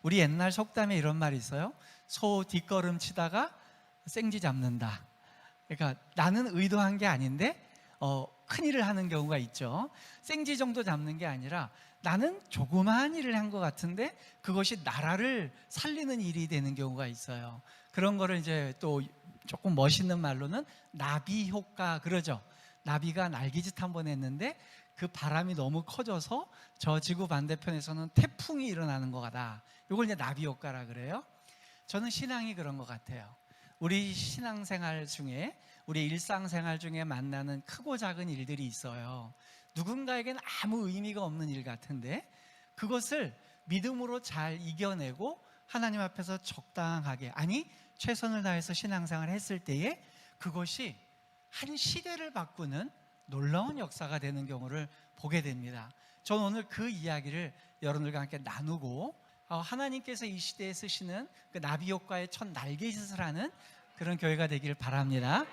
우리 옛날 속담에 이런 말이 있어요. 소 뒷걸음 치다가 생쥐 잡는다. 그러니까 나는 의도한 게 아닌데 큰일을 하는 경우가 있죠. 생쥐 정도 잡는 게 아니라 나는 조그마한 일을 한 것 같은데 그것이 나라를 살리는 일이 되는 경우가 있어요. 그런 거를 이제 또 조금 멋있는 말로는 나비 효과 그러죠. 나비가 날개짓 한 번 했는데 그 바람이 너무 커져서 저 지구 반대편에서는 태풍이 일어나는 거다. 이걸 이제 나비 효과라 그래요. 저는 신앙이 그런 것 같아요. 우리 신앙생활 중에, 우리 일상생활 중에 만나는 크고 작은 일들이 있어요. 누군가에게는 아무 의미가 없는 일 같은데 그것을 믿음으로 잘 이겨내고 하나님 앞에서 적당하게, 아니 최선을 다해서 신앙생활을 했을 때에 그것이 한 시대를 바꾸는 놀라운 역사가 되는 경우를 보게 됩니다. 저는 오늘 그 이야기를 여러분들과 함께 나누고 하나님께서 이 시대에 쓰시는 그 나비 효과의 첫 날개짓을 하는 그런 교회가 되기를 바랍니다.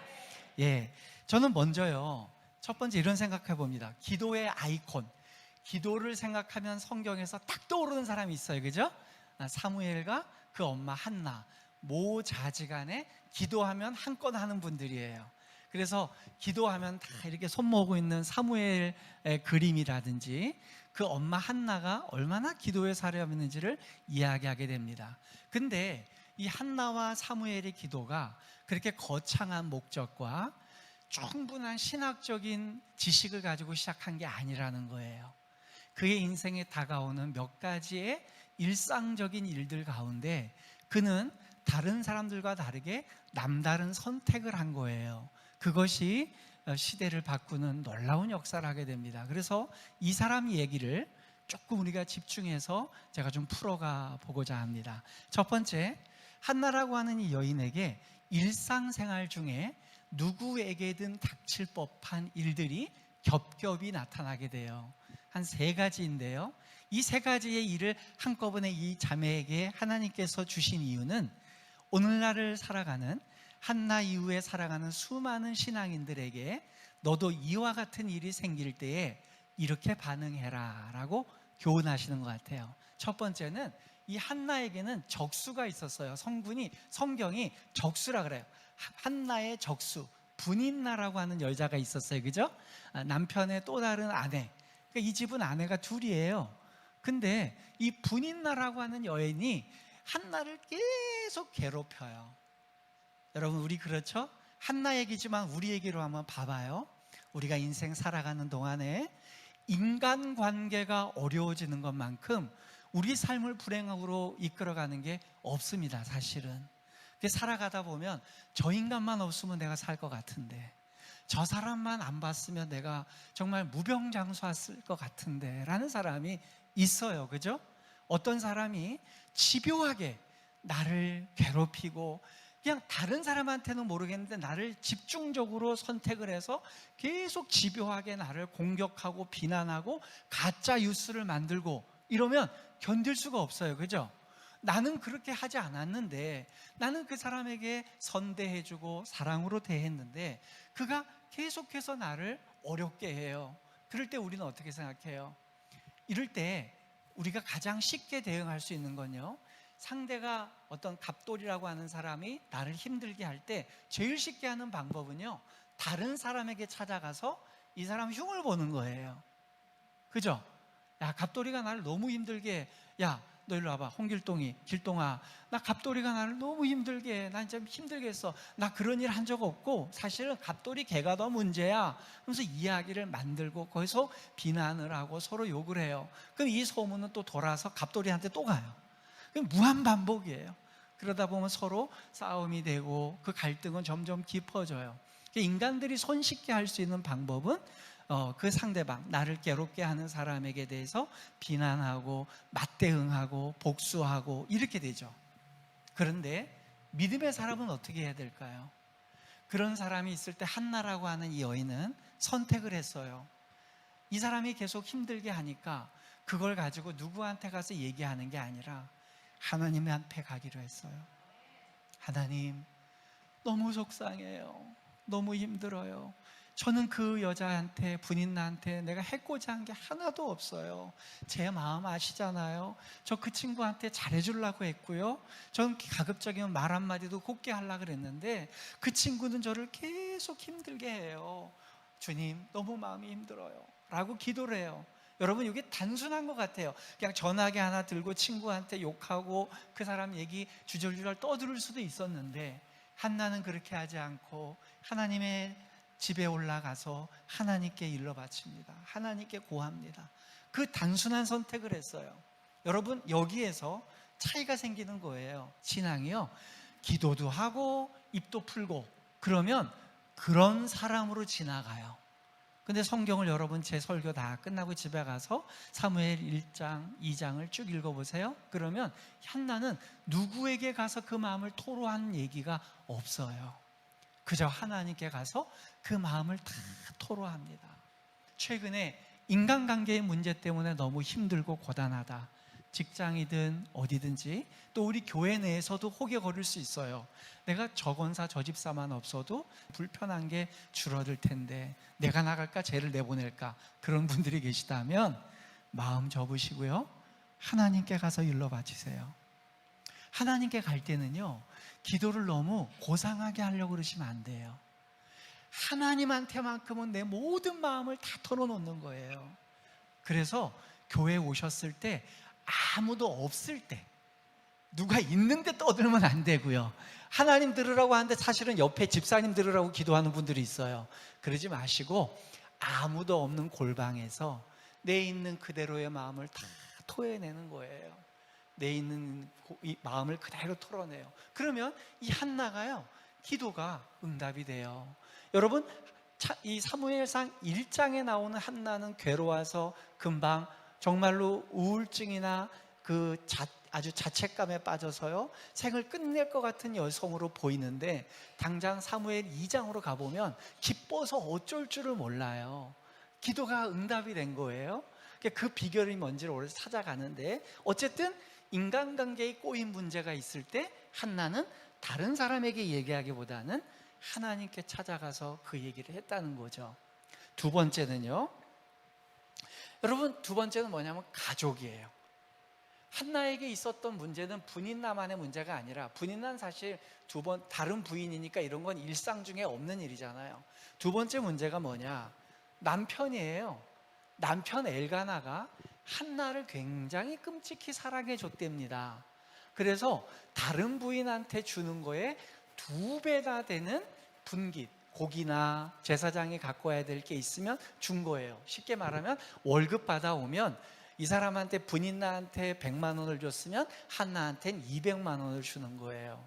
예, 저는 먼저요, 첫 번째 이런 생각해 봅니다. 기도의 아이콘, 기도를 생각하면 성경에서 딱 떠오르는 사람이 있어요. 그죠? 사무엘과 그 엄마 한나, 모자지간에 기도하면 한건 하는 분들이에요. 그래서 기도하면 다 이렇게 손 모으고 있는 사무엘의 그림이라든지 그 엄마 한나가 얼마나 기도에 사려했는지를 이야기하게 됩니다. 근데 이 한나와 사무엘의 기도가 그렇게 거창한 목적과 충분한 신학적인 지식을 가지고 시작한 게 아니라는 거예요. 그의 인생에 다가오는 몇 가지의 일상적인 일들 가운데 그는 다른 사람들과 다르게 남다른 선택을 한 거예요. 그것이 시대를 바꾸는 놀라운 역사를 하게 됩니다. 그래서 이 사람 얘기를 조금 우리가 집중해서 제가 좀 풀어가 보고자 합니다. 첫 번째, 한나라고 하는 이 여인에게 일상생활 중에 누구에게든 닥칠 법한 일들이 겹겹이 나타나게 돼요. 한 세 가지인데요, 이 세 가지의 일을 한꺼번에 이 자매에게 하나님께서 주신 이유는 오늘날을 살아가는, 한나 이후에 살아가는 수많은 신앙인들에게 너도 이와 같은 일이 생길 때에 이렇게 반응해라 라고 교훈하시는 것 같아요. 첫 번째는 이 한나에게는 적수가 있었어요. 성경이 적수라 그래요. 한나의 적수, 분인나라고 하는 여자가 있었어요. 그죠? 남편의 또 다른 아내. 그러니까 이 집은 아내가 둘이에요. 근데 이 분인나라고 하는 여인이 한나를 계속 괴롭혀요. 여러분, 우리 그렇죠? 한나 얘기지만 우리 얘기로 한번 봐봐요. 우리가 인생 살아가는 동안에 인간관계가 어려워지는 것만큼 우리 삶을 불행으로 이끌어가는 게 없습니다. 사실은 살아가다 보면 저 인간만 없으면 내가 살 것 같은데, 저 사람만 안 봤으면 내가 정말 무병장수했을 것 같은데 라는 사람이 있어요. 그죠? 어떤 사람이 집요하게 나를 괴롭히고 그냥 다른 사람한테는 모르겠는데 나를 집중적으로 선택을 해서 계속 집요하게 나를 공격하고 비난하고 가짜 뉴스를 만들고 이러면 견딜 수가 없어요. 그죠? 나는 그렇게 하지 않았는데, 나는 그 사람에게 선대해주고 사랑으로 대했는데 그가 계속해서 나를 어렵게 해요. 그럴 때 우리는 어떻게 생각해요? 이럴 때 우리가 가장 쉽게 대응할 수 있는 건요, 상대가 어떤 갑돌이라고 하는 사람이 나를 힘들게 할 때 제일 쉽게 하는 방법은요, 다른 사람에게 찾아가서 이 사람 흉을 보는 거예요. 그죠? 야, 갑돌이가 나를 너무 힘들게 해. 야, 너 일로 와봐. 홍길동이, 길동아, 나 갑돌이가 나를 너무 힘들게 해. 난 좀 힘들게 했어. 나 그런 일 한 적 없고 사실은 갑돌이 걔가 더 문제야. 그러면서 이야기를 만들고 거기서 비난을 하고 서로 욕을 해요. 그럼 이 소문은 또 돌아서 갑돌이한테 또 가요. 그럼 무한 반복이에요. 그러다 보면 서로 싸움이 되고 그 갈등은 점점 깊어져요. 인간들이 손쉽게 할 수 있는 방법은 그 상대방, 나를 괴롭게 하는 사람에게 대해서 비난하고 맞대응하고 복수하고 이렇게 되죠. 그런데 믿음의 사람은 어떻게 해야 될까요? 그런 사람이 있을 때 한나라고 하는 이 여인은 선택을 했어요. 이 사람이 계속 힘들게 하니까 그걸 가지고 누구한테 가서 얘기하는 게 아니라 하나님한테 가기로 했어요. 하나님, 너무 속상해요. 너무 힘들어요. 저는 그 여자한테, 분인나한테 내가 해코지 한 게 하나도 없어요. 제 마음 아시잖아요. 저 그 친구한테 잘해주려고 했고요. 전 가급적이면 말 한마디도 곱게 하려고 그랬는데 그 친구는 저를 계속 힘들게 해요. 주님, 너무 마음이 힘들어요 라고 기도를 해요. 여러분, 이게 단순한 것 같아요. 그냥 전화기 하나 들고 친구한테 욕하고 그 사람 얘기 주절주절 떠들을 수도 있었는데, 한나는 그렇게 하지 않고 하나님의 집에 올라가서 하나님께 일러 바칩니다. 하나님께 고합니다. 그 단순한 선택을 했어요. 여러분, 여기에서 차이가 생기는 거예요. 신앙이요, 기도도 하고 입도 풀고 그러면 그런 사람으로 지나가요. 근데 성경을 여러분, 제 설교 다 끝나고 집에 가서 사무엘 1장, 2장을 쭉 읽어보세요. 그러면 한나는 누구에게 가서 그 마음을 토로한 얘기가 없어요. 그저 하나님께 가서 그 마음을 다 토로합니다. 최근에 인간관계의 문제 때문에 너무 힘들고 고단하다, 직장이든 어디든지 또 우리 교회 내에서도 혹여 걸을 수 있어요. 내가 저 권사 저 집사만 없어도 불편한 게 줄어들 텐데 내가 나갈까 쟤를 내보낼까, 그런 분들이 계시다면 마음 접으시고요, 하나님께 가서 일러 바치세요. 하나님께 갈 때는요, 기도를 너무 고상하게 하려고 그러시면 안 돼요. 하나님한테만큼은 내 모든 마음을 다 털어놓는 거예요. 그래서 교회에 오셨을 때 아무도 없을 때, 누가 있는데 떠들면 안 되고요. 하나님 들으라고 하는데 사실은 옆에 집사님 들으라고 기도하는 분들이 있어요. 그러지 마시고 아무도 없는 골방에서 내 있는 그대로의 마음을 다 토해내는 거예요. 내 있는 이 마음을 그대로 털어내요. 그러면 이 한나가요, 기도가 응답이 돼요. 여러분, 이 사무엘상 1장에 나오는 한나는 괴로워서 금방 정말로 우울증이나 아주 자책감에 빠져서요, 생을 끝낼 것 같은 여성으로 보이는데, 당장 사무엘 2장으로 가보면 기뻐서 어쩔 줄을 몰라요. 기도가 응답이 된 거예요. 그 비결이 뭔지를 오늘 찾아가는데, 어쨌든 인간관계에 꼬인 문제가 있을 때 한나는 다른 사람에게 얘기하기보다는 하나님께 찾아가서 그 얘기를 했다는 거죠. 두 번째는요, 여러분, 두 번째는 뭐냐면 가족이에요. 한나에게 있었던 문제는 분인나만의 문제가 아니라, 분인나는 사실 다른 부인이니까 이런 건 일상 중에 없는 일이잖아요. 두 번째 문제가 뭐냐, 남편이에요. 남편 엘가나가 한나를 굉장히 끔찍히 사랑해 줬답니다. 그래서 다른 부인한테 주는 거에 2배나 되는 분깃, 고기나 제사장이 갖고 와야 될 게 있으면 준 거예요. 쉽게 말하면 월급 받아오면 이 사람한테, 분인나한테 100만 원을 줬으면 한나한테는 200만 원을 주는 거예요.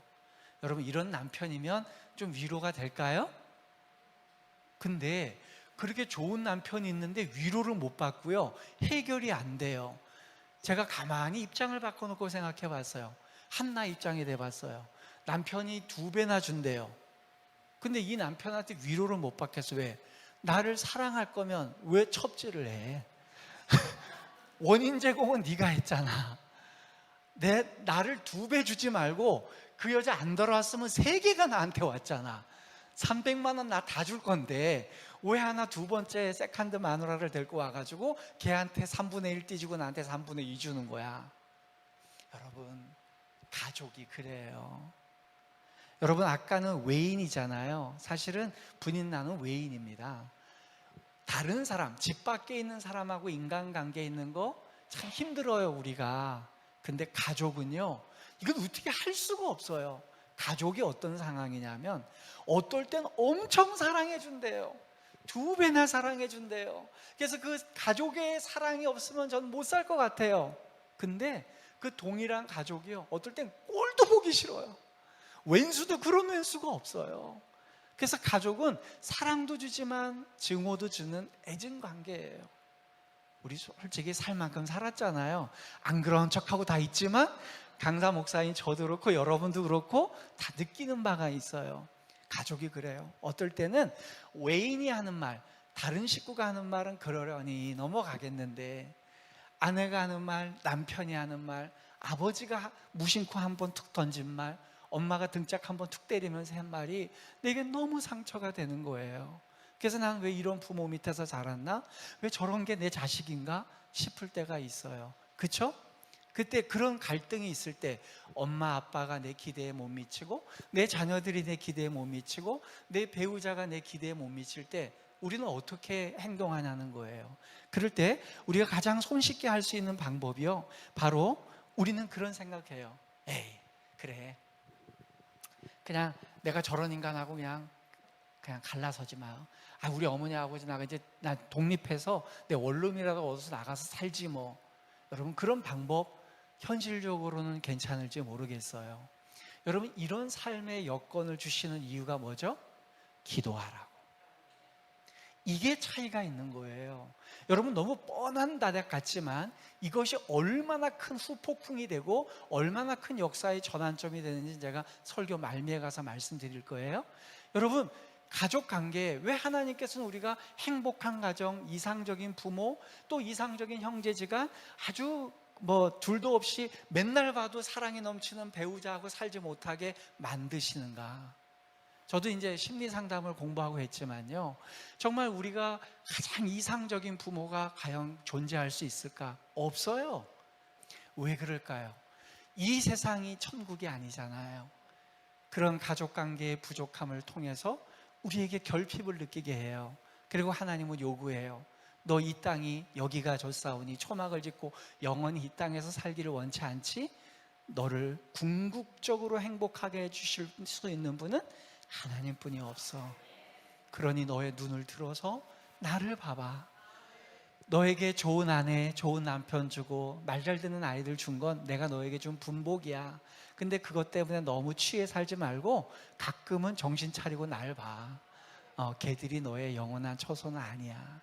여러분, 이런 남편이면 좀 위로가 될까요? 근데 그렇게 좋은 남편이 있는데 위로를 못 받고요, 해결이 안 돼요. 제가 가만히 입장을 바꿔놓고 생각해 봤어요. 한나 입장이 돼 봤어요. 남편이 2배나 준대요. 근데 이 남편한테 위로를 못 받겠어. 왜? 나를 사랑할 거면 왜 첩질을 해? 원인 제공은 네가 했잖아. 나를 2배 주지 말고 그 여자 안 돌아왔으면 3개가 나한테 왔잖아. 300만 원 나 다 줄 건데 왜 하나 두 번째 세컨드 마누라를 데리고 와가지고 걔한테 3분의 1 띄주고 나한테 3분의 2 주는 거야. 여러분, 가족이 그래요. 여러분, 아까는 외인이잖아요. 사실은 분인나는 외인입니다. 다른 사람, 집 밖에 있는 사람하고 인간관계에 있는 거 참 힘들어요, 우리가. 근데 가족은요, 이건 어떻게 할 수가 없어요. 가족이 어떤 상황이냐면 어떨 땐 엄청 사랑해 준대요. 2배나 사랑해 준대요. 그래서 그 가족의 사랑이 없으면 전 못 살 것 같아요. 근데 그 동일한 가족이요, 어떨 땐 꼴도 보기 싫어요. 왼수도 그런 왼수가 없어요. 그래서 가족은 사랑도 주지만 증오도 주는 애증 관계예요. 우리 솔직히 살 만큼 살았잖아요. 안 그런 척하고 다 있지만 강사 목사님, 저도 그렇고 여러분도 그렇고 다 느끼는 바가 있어요. 가족이 그래요. 어떨 때는 외인이 하는 말, 다른 식구가 하는 말은 그러려니 넘어가겠는데, 아내가 하는 말, 남편이 하는 말, 아버지가 무심코 한번 툭 던진 말, 엄마가 등짝 한번 툭 때리면서 한 말이 내게 너무 상처가 되는 거예요. 그래서 난 왜 이런 부모 밑에서 자랐나? 왜 저런 게 내 자식인가 싶을 때가 있어요. 그렇죠? 그때 그런 갈등이 있을 때 엄마 아빠가 내 기대에 못 미치고, 내 자녀들이 내 기대에 못 미치고, 내 배우자가 내 기대에 못 미칠 때 우리는 어떻게 행동하냐는 거예요. 그럴 때 우리가 가장 손쉽게 할 수 있는 방법이요, 바로 우리는 그런 생각해요. 에이, 그래, 그냥 내가 저런 인간하고 그냥 갈라서지 마요. 우리 어머니 아버지 나가 이제 나 독립해서 내 원룸이라도 얻어서 나가서 살지 뭐. 여러분, 그런 방법 현실적으로는 괜찮을지 모르겠어요. 여러분, 이런 삶의 여건을 주시는 이유가 뭐죠? 기도하라고. 이게 차이가 있는 거예요. 여러분, 너무 뻔한 다닥 같지만 이것이 얼마나 큰 후폭풍이 되고 얼마나 큰 역사의 전환점이 되는지 제가 설교 말미에 가서 말씀드릴 거예요. 여러분, 가족 관계, 왜 하나님께서는 우리가 행복한 가정, 이상적인 부모, 또 이상적인 형제지간, 아주 둘도 없이 맨날 봐도 사랑이 넘치는 배우자하고 살지 못하게 만드시는가? 저도 이제 심리 상담을 공부하고 했지만요, 정말 우리가 가장 이상적인 부모가 과연 존재할 수 있을까? 없어요. 왜 그럴까요? 이 세상이 천국이 아니잖아요. 그런 가족 관계의 부족함을 통해서 우리에게 결핍을 느끼게 해요. 그리고 하나님은 요구해요. 너 이 땅이 여기가 좋사오니 초막을 짓고 영원히 이 땅에서 살기를 원치 않지? 너를 궁극적으로 행복하게 해주실 수 있는 분은 하나님뿐이 없어. 그러니 너의 눈을 들어서 나를 봐봐. 너에게 좋은 아내, 좋은 남편 주고 말 잘 듣는 아이들 준 건 내가 너에게 준 분복이야. 근데 그것 때문에 너무 취해 살지 말고 가끔은 정신 차리고 날 봐. 걔들이 너의 영원한 처소는 아니야.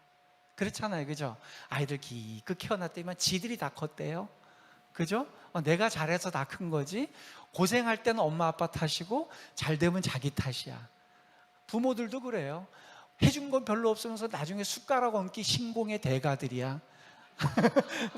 그렇잖아요, 그죠? 아이들 기껏 키워놨더니만 지들이 다 컸대요. 그죠? 내가 잘해서 다 큰 거지. 고생할 때는 엄마 아빠 탓이고 잘 되면 자기 탓이야. 부모들도 그래요. 해준 건 별로 없으면서 나중에 숟가락 얹기 신공의 대가들이야.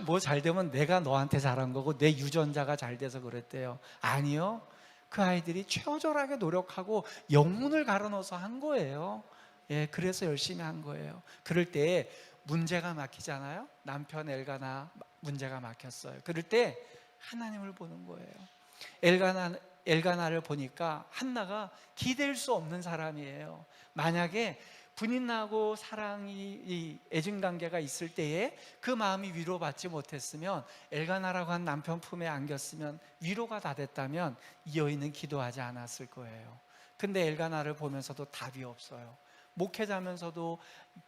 뭐 잘 되면 내가 너한테 잘한 거고 내 유전자가 잘 돼서 그랬대요. 아니요, 그 아이들이 처절하게 노력하고 영혼을 갈아 넣어서 한 거예요. 예, 그래서 열심히 한 거예요. 그럴 때 문제가 막히잖아요. 남편 엘가나 문제가 막혔어요. 그럴 때 하나님을 보는 거예요. 엘가나를 보니까 한나가 기댈 수 없는 사람이에요. 만약에 분인하고 사랑이 애증 관계가 있을 때에 그 마음이 위로받지 못했으면, 엘가나라고 한 남편 품에 안겼으면, 위로가 다 됐다면 이 여인은 기도하지 않았을 거예요. 근데 엘가나를 보면서도 답이 없어요. 목회자면서도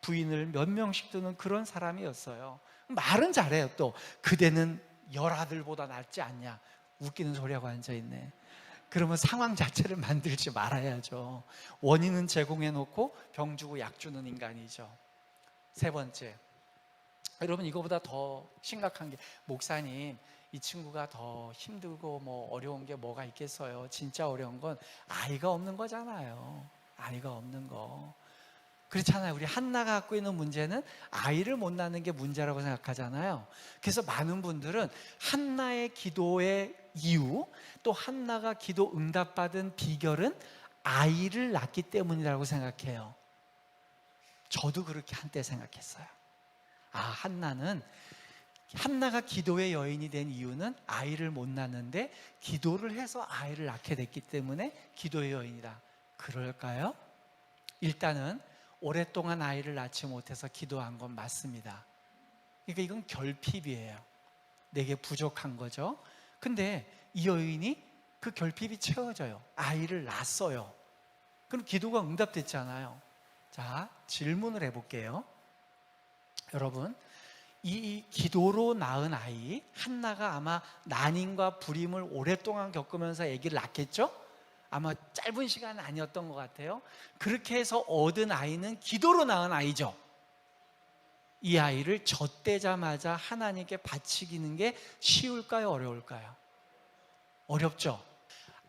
부인을 몇 명씩 두는 그런 사람이었어요. 말은 잘해요. 또 그대는 열아들보다 낫지 않냐. 웃기는 소리하고 앉아있네. 그러면 상황 자체를 만들지 말아야죠. 원인은 제공해놓고 병 주고 약 주는 인간이죠. 세 번째, 여러분, 이거보다 더 심각한 게, 목사님 이 친구가 더 힘들고 어려운 게 뭐가 있겠어요. 진짜 어려운 건 아이가 없는 거잖아요. 아이가 없는 거. 그렇잖아요. 우리 한나가 갖고 있는 문제는 아이를 못 낳는 게 문제라고 생각하잖아요. 그래서 많은 분들은 한나의 기도의 이유, 또 한나가 기도 응답받은 비결은 아이를 낳기 때문이라고 생각해요. 저도 그렇게 한때 생각했어요. 한나가 기도의 여인이 된 이유는 아이를 못 낳는데 기도를 해서 아이를 낳게 됐기 때문에 기도의 여인이다. 그럴까요? 일단은 오랫동안 아이를 낳지 못해서 기도한 건 맞습니다. 그러니까 이건 결핍이에요. 내게 부족한 거죠. 근데 이 여인이 그 결핍이 채워져요. 아이를 낳았어요. 그럼 기도가 응답됐잖아요. 자, 질문을 해볼게요. 여러분, 이 기도로 낳은 아이, 한나가 아마 난임과 불임을 오랫동안 겪으면서 아기를 낳겠죠? 아마 짧은 시간은 아니었던 것 같아요. 그렇게 해서 얻은 아이는 기도로 낳은 아이죠. 이 아이를 젖대자마자 하나님께 바치기는 게 쉬울까요? 어려울까요? 어렵죠.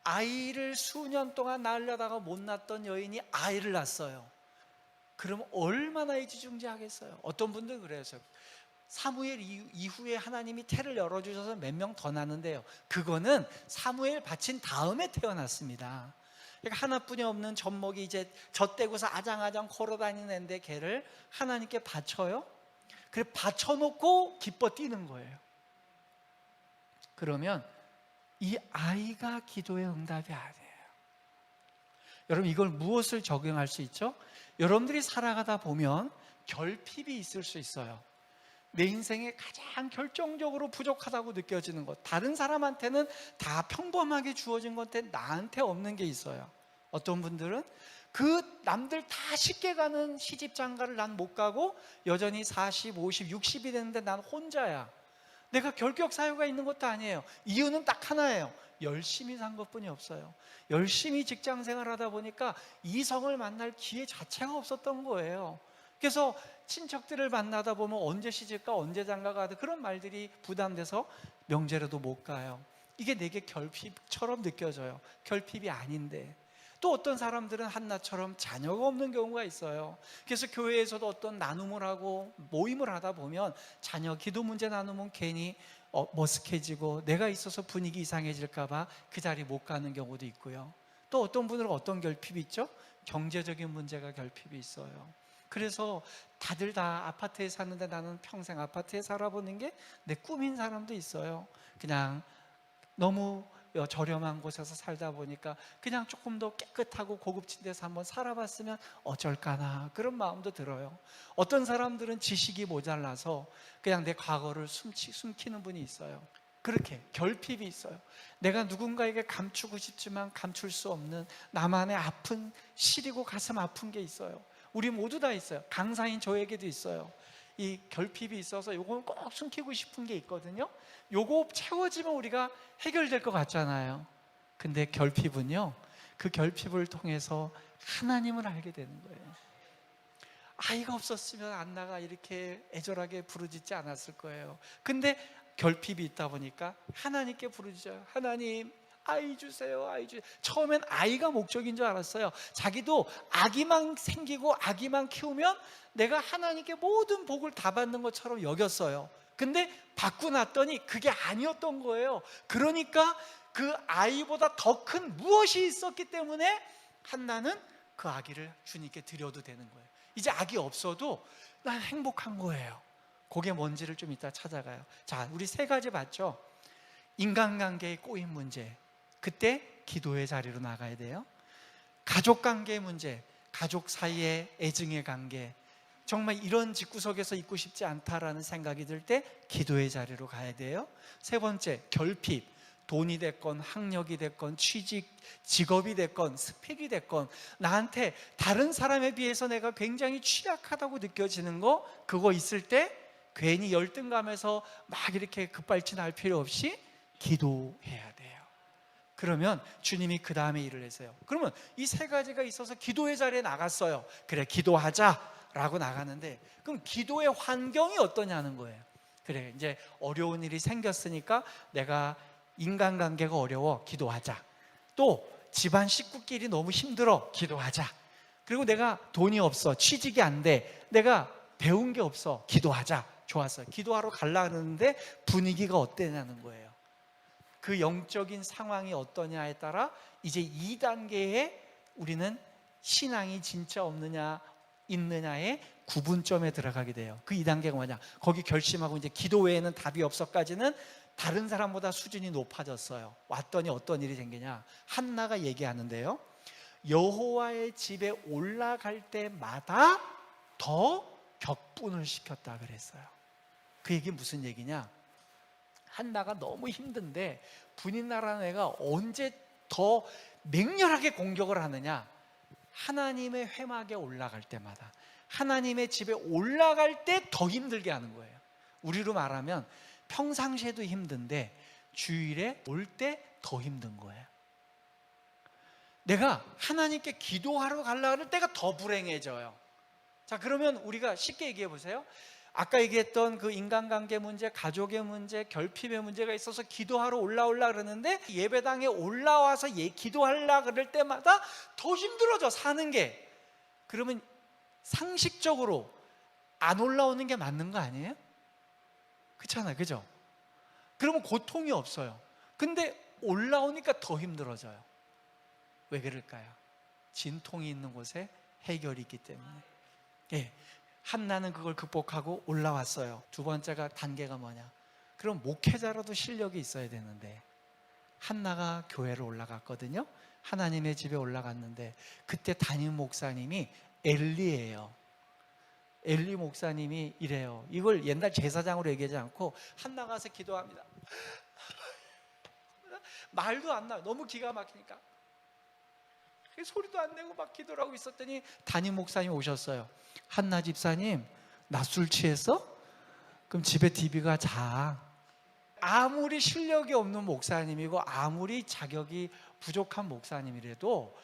아이를 수년 동안 낳으려다가 못 낳았던 여인이 아이를 낳았어요. 그럼 얼마나 애지중지하겠어요. 어떤 분들 그래서 사무엘 이후에 하나님이 태를 열어주셔서 몇 명 더 낳는데요, 그거는 사무엘 바친 다음에 태어났습니다. 그러니까 하나뿐이 없는 젖먹이 이제 젖대고서 아장아장 걸어다니는데 걔를 하나님께 바쳐요. 그래 바쳐놓고 기뻐 뛰는 거예요. 그러면 이 아이가 기도의 응답이 아니에요. 여러분 이걸 무엇을 적용할 수 있죠? 여러분들이 살아가다 보면 결핍이 있을 수 있어요. 내 인생에 가장 결정적으로 부족하다고 느껴지는 것, 다른 사람한테는 다 평범하게 주어진 건데 나한테 없는 게 있어요. 어떤 분들은 그 남들 다 쉽게 가는 시집장가를 난 못 가고 여전히 40, 50, 60이 됐는데 난 혼자야. 내가 결격 사유가 있는 것도 아니에요. 이유는 딱 하나예요. 열심히 산 것뿐이 없어요. 열심히 직장 생활하다 보니까 이성을 만날 기회 자체가 없었던 거예요. 그래서 친척들을 만나다 보면 언제 시집가 언제 장가가 그런 말들이 부담돼서 명절에도 못 가요. 이게 내게 결핍처럼 느껴져요. 결핍이 아닌데. 또 어떤 사람들은 한나처럼 자녀가 없는 경우가 있어요. 그래서 교회에서도 어떤 나눔을 하고 모임을 하다 보면 자녀 기도 문제 나누면 괜히 머쓱해지고 내가 있어서 분위기 이상해질까 봐 그 자리 못 가는 경우도 있고요. 또 어떤 분들은 어떤 결핍이 있죠? 경제적인 문제가 결핍이 있어요. 그래서 다들 다 아파트에 사는데 나는 평생 아파트에 살아보는 게 내 꿈인 사람도 있어요. 그냥 너무 저렴한 곳에서 살다 보니까 그냥 조금 더 깨끗하고 고급진 데서 한번 살아봤으면 어쩔까나 그런 마음도 들어요. 어떤 사람들은 지식이 모자라서 그냥 내 과거를 숨기는 분이 있어요. 그렇게 결핍이 있어요. 내가 누군가에게 감추고 싶지만 감출 수 없는 나만의 아픈, 시리고 가슴 아픈 게 있어요. 우리 모두 다 있어요. 강사인 저에게도 있어요. 이 결핍이 있어서 요건 꼭 숨기고 싶은 게 있거든요. 요거 채워지면 우리가 해결될 것 같잖아요. 근데 결핍은요, 그 결핍을 통해서 하나님을 알게 되는 거예요. 아이가 없었으면 안나가 이렇게 애절하게 부르짖지 않았을 거예요. 근데 결핍이 있다 보니까 하나님께 부르짖어요. 하나님, 아이 주세요, 아이 주세요. 처음엔 아이가 목적인 줄 알았어요. 자기도 아기만 생기고 아기만 키우면 내가 하나님께 모든 복을 다 받는 것처럼 여겼어요. 근데 받고 났더니 그게 아니었던 거예요. 그러니까 그 아이보다 더 큰 무엇이 있었기 때문에 한나는 그 아기를 주님께 드려도 되는 거예요. 이제 아기 없어도 난 행복한 거예요. 그게 뭔지를 좀 이따 찾아가요. 자, 우리 세 가지 봤죠? 인간관계의 꼬인 문제, 그때 기도의 자리로 나가야 돼요. 가족관계의 문제, 가족 사이의 애증의 관계, 정말 이런 집구석에서 있고 싶지 않다라는 생각이 들 때 기도의 자리로 가야 돼요. 세 번째, 결핍, 돈이 됐건 학력이 됐건 취직, 직업이 됐건 스펙이 됐건 나한테 다른 사람에 비해서 내가 굉장히 취약하다고 느껴지는 거, 그거 있을 때 괜히 열등감에서 막 이렇게 급발진할 필요 없이 기도해야 돼요. 그러면 주님이 그 다음에 일을 했어요. 그러면 이 세 가지가 있어서 기도의 자리에 나갔어요. 그래, 기도하자 라고 나가는데, 그럼 기도의 환경이 어떠냐는 거예요. 그래, 이제 어려운 일이 생겼으니까 내가 인간관계가 어려워, 기도하자. 또 집안 식구끼리 너무 힘들어, 기도하자. 그리고 내가 돈이 없어, 취직이 안 돼, 내가 배운 게 없어, 기도하자. 좋았어요. 기도하러 가려는데 분위기가 어때냐는 거예요. 그 영적인 상황이 어떠냐에 따라 이제 2단계에 우리는 신앙이 진짜 없느냐 있느냐의 구분점에 들어가게 돼요. 그 2단계가 뭐냐? 거기 결심하고 이제 기도 외에는 답이 없어까지는 다른 사람보다 수준이 높아졌어요. 왔더니 어떤 일이 생기냐? 한나가 얘기하는데요, 여호와의 집에 올라갈 때마다 더 격분을 시켰다 그랬어요. 그 얘기 무슨 얘기냐? 한나가 너무 힘든데 분인나라는 애가 언제 더 맹렬하게 공격을 하느냐? 하나님의 회막에 올라갈 때마다, 하나님의 집에 올라갈 때 더 힘들게 하는 거예요. 우리로 말하면 평상시에도 힘든데 주일에 올 때 더 힘든 거예요. 내가 하나님께 기도하러 가려고 할 때가 더 불행해져요. 자, 그러면 우리가 쉽게 얘기해 보세요. 아까 얘기했던 그 인간관계 문제, 가족의 문제, 결핍의 문제가 있어서 기도하러 올라오려고 그러는데 예배당에 올라와서 기도하려고 그럴 때마다 더 힘들어져, 사는 게. 그러면 상식적으로 안 올라오는 게 맞는 거 아니에요? 그렇잖아요, 그죠? 그러면 고통이 없어요. 근데 올라오니까 더 힘들어져요. 왜 그럴까요? 진통이 있는 곳에 해결이 있기 때문에. 예, 한나는 그걸 극복하고 올라왔어요. 두 번째가 단계가 뭐냐? 그럼 목회자로도 실력이 있어야 되는데, 한나가 교회로 올라갔거든요. 하나님의 집에 올라갔는데 그때 담임 목사님이 엘리예요. 엘리 목사님이 이래요. 이걸 옛날 제사장으로 얘기하지 않고 한나가 가서 기도합니다. 말도 안 나요. 너무 기가 막히니까 소리도 안 내고 막 기도를 하고 있었더니 담임 목사님 오셨어요. 한나 집사님, 나 술 취했어? 그럼 집에 DB가 자. 아무리 실력이 없는 목사님이고 아무리 자격이 부족한 목사님이라도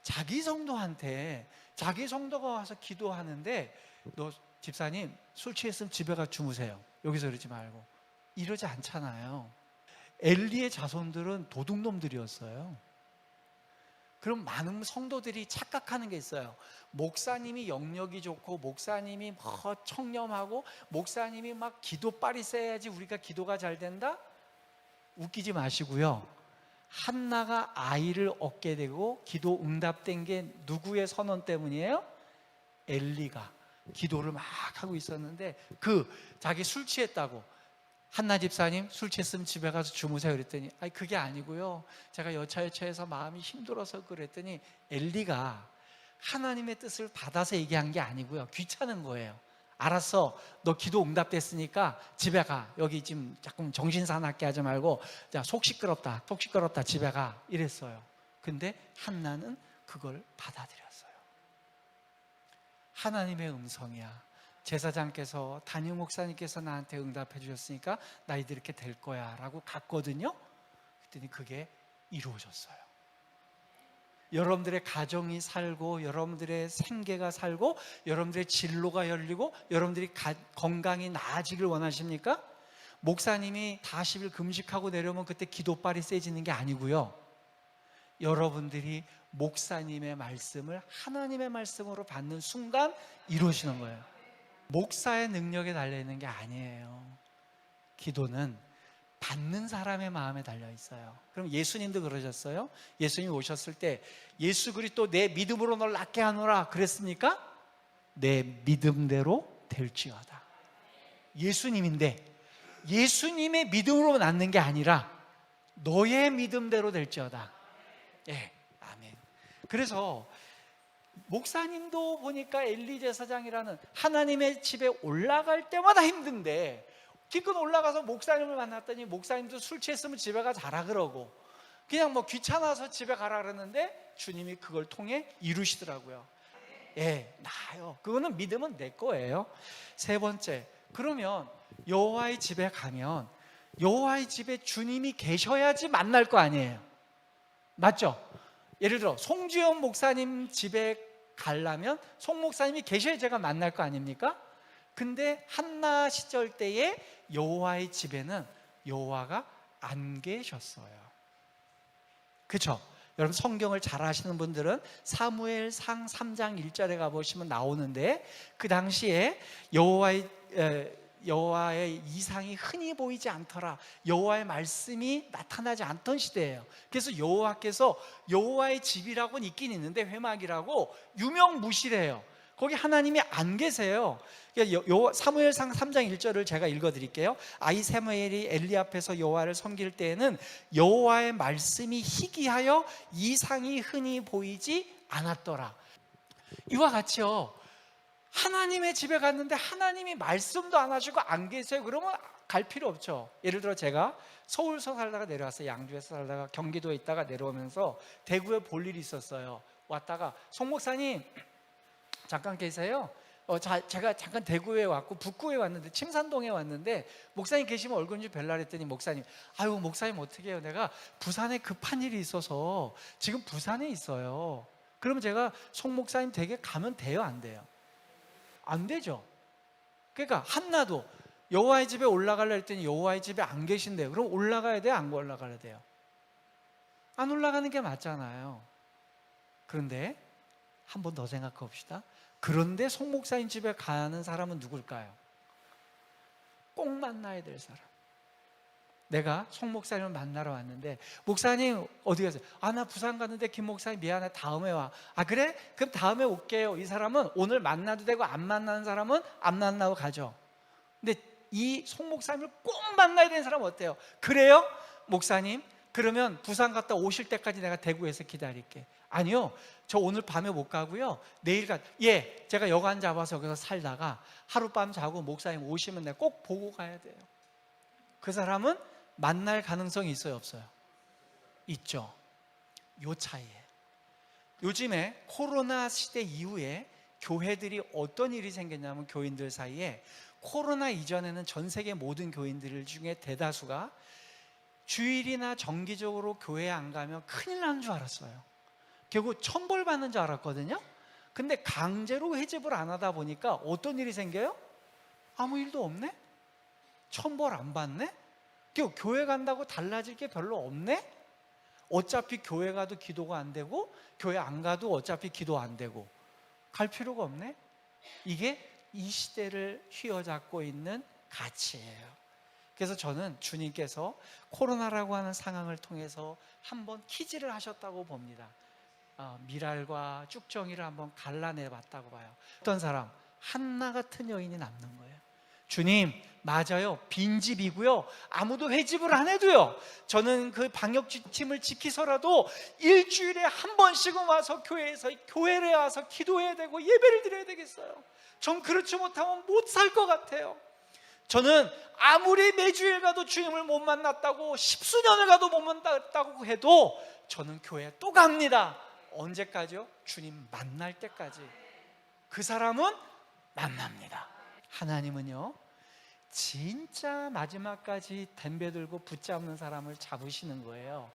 자기 성도한테, 자기 성도가 와서 기도하는데 너 집사님 술 취했으면 집에 가 주무세요, 여기서 그러지 말고, 이러지 않잖아요. 엘리의 자손들은 도둑놈들이었어요. 그럼 많은 성도들이 착각하는 게 있어요. 목사님이 영역이 좋고 목사님이 청렴하고 목사님이 막 기도빨이 세야지 우리가 기도가 잘 된다? 웃기지 마시고요. 한나가 아이를 얻게 되고 기도 응답된 게 누구의 선언 때문이에요? 엘리가 기도를 막 하고 있었는데 자기 술 취했다고, 한나 집사님 술 취했으면 집에 가서 주무세요 그랬더니 아니 그게 아니고요, 제가 여차여차해서 마음이 힘들어서 그랬더니 엘리가 하나님의 뜻을 받아서 얘기한 게 아니고요, 귀찮은 거예요. 알았어, 너 기도 응답됐으니까 집에 가, 여기 지금 자꾸 정신 사납게 하지 말고, 자, 속 시끄럽다 집에 가, 이랬어요. 근데 한나는 그걸 받아들였어요. 하나님의 음성이야. 제사장께서, 담임 목사님께서 나한테 응답해 주셨으니까 나이들 이렇게 될 거야 라고 갔거든요. 그랬더니 그게 이루어졌어요. 여러분들의 가정이 살고 여러분들의 생계가 살고 여러분들의 진로가 열리고 여러분들이 건강이 나아지길 원하십니까? 목사님이 40일 금식하고 내려오면 그때 기도빨이 세지는 게 아니고요, 여러분들이 목사님의 말씀을 하나님의 말씀으로 받는 순간 이루어지는 거예요. 목사의 능력에 달려있는 게 아니에요. 기도는 받는 사람의 마음에 달려있어요. 그럼 예수님도 그러셨어요. 예수님이 오셨을 때 예수 그리스도 내 믿음으로 널 낫게 하노라 그랬습니까? 내 믿음대로 될지어다. 예수님인데 예수님의 믿음으로 낫는 게 아니라 너의 믿음대로 될지어다. 예, 아멘. 그래서 목사님도 보니까 엘리 제사장이라는 하나님의 집에 올라갈 때마다 힘든데 기껏 올라가서 목사님을 만났더니 목사님도 술 취했으면 집에 가 자라 그러고 그냥 뭐 귀찮아서 집에 가라 그러는데 주님이 그걸 통해 이루시더라고요. 예, 나아요. 그거는 믿음은 내 거예요. 세 번째, 그러면 여호와의 집에 가면 여호와의 집에 주님이 계셔야지 만날 거 아니에요. 맞죠? 예를 들어 송주영 목사님 집에 가려면 송 목사님이 계셔야 제가 만날 거 아닙니까? 근데 한나 시절 때에 여호와의 집에는 여호와가 안 계셨어요. 그렇죠? 여러분 성경을 잘 아시는 분들은 사무엘상 3장 1절에 가보시면 나오는데 그 당시에 여호와의 이상이 흔히 보이지 않더라. 여호와의 말씀이 나타나지 않던 시대예요. 그래서 여호와께서 여호와의 집이라고는 있긴 있는데 회막이라고 유명무실해요. 거기 하나님이 안 계세요. 사무엘상 3장 1절을 제가 읽어드릴게요. 아히사무엘이 엘리 앞에서 여호와를 섬길 때에는 여호와의 말씀이 희귀하여 이상이 흔히 보이지 않았더라. 이와 같이요, 하나님의 집에 갔는데 하나님이 말씀도 안 하시고 안 계세요. 그러면 갈 필요 없죠. 예를 들어 제가 서울서 살다가 내려왔어요. 양주에서 살다가 경기도에 있다가 내려오면서 대구에 볼 일이 있었어요. 왔다가 송 목사님 잠깐 계세요? 제가 잠깐 대구에 왔고 북구에 왔는데 침산동에 왔는데 목사님 계시면 얼굴 좀 뵐라 그랬더니 목사님, 아유 목사님 어떻게 해요? 내가 부산에 급한 일이 있어서 지금 부산에 있어요. 그러면 제가 송 목사님 댁에 가면 돼요? 안 돼요? 안 되죠. 그러니까 한나도 여호와의 집에 올라가려 했더니 여호와의 집에 안 계신대요. 그럼 올라가야 돼요? 안 올라가야 돼요? 안 올라가는 게 맞잖아요. 그런데 한 번 더 생각해 봅시다. 그런데 송 목사님 집에 가는 사람은 누굴까요? 꼭 만나야 될 사람. 내가 송 목사님을 만나러 왔는데, 목사님 어디 가세요? 아, 나 부산 갔는데 김 목사님 미안해, 다음에 와. 아, 그래? 그럼 다음에 올게요. 이 사람은 오늘 만나도 되고 안 만나는 사람은 안 만나고 가죠. 근데 이 송 목사님을 꼭 만나야 되는 사람은 어때요? 그래요? 목사님, 그러면 부산 갔다 오실 때까지 내가 대구에서 기다릴게. 아니요, 저 오늘 밤에 못 가고요, 내일 예, 제가 여관 잡아서 여기서 살다가 하룻밤 자고 목사님 오시면 내가 꼭 보고 가야 돼요. 그 사람은 만날 가능성이 있어요, 없어요? 있죠. 요 차이예요. 요즘에 코로나 시대 이후에 교회들이 어떤 일이 생겼냐면, 교인들 사이에 코로나 이전에는 전 세계 모든 교인들 중에 대다수가 주일이나 정기적으로 교회 안 가면 큰일 나는 줄 알았어요. 결국 천벌받는 줄 알았거든요. 근데 강제로 회집을 안 하다 보니까 어떤 일이 생겨요? 아무 일도 없네? 천벌 안 받네? 교회 간다고 달라질 게 별로 없네? 어차피 교회 가도 기도가 안 되고 교회 안 가도 어차피 기도 안 되고 갈 필요가 없네? 이게 이 시대를 휘어잡고 있는 가치예요. 그래서 저는 주님께서 코로나라고 하는 상황을 통해서 한번 키즈를 하셨다고 봅니다. 미랄과 쭉정이를 한번 갈라내 봤다고 봐요. 어떤 사람? 한나 같은 여인이 남는 거예요. 주님, 맞아요, 빈집이고요, 아무도 회집을 안 해도요, 저는 그 방역지침을 지키서라도 일주일에 한 번씩은 와서 교회에 와서 기도해야 되고 예배를 드려야 되겠어요. 전 그렇지 못하면 못 살 것 같아요. 저는 아무리 매주일 가도 주님을 못 만났다고, 십수년을 가도 못 만났다고 해도 저는 교회에 또 갑니다. 언제까지요? 주님 만날 때까지. 그 사람은 만납니다. 하나님은요, 진짜 마지막까지 덤벼들고 붙잡는 사람을 잡으시는 거예요.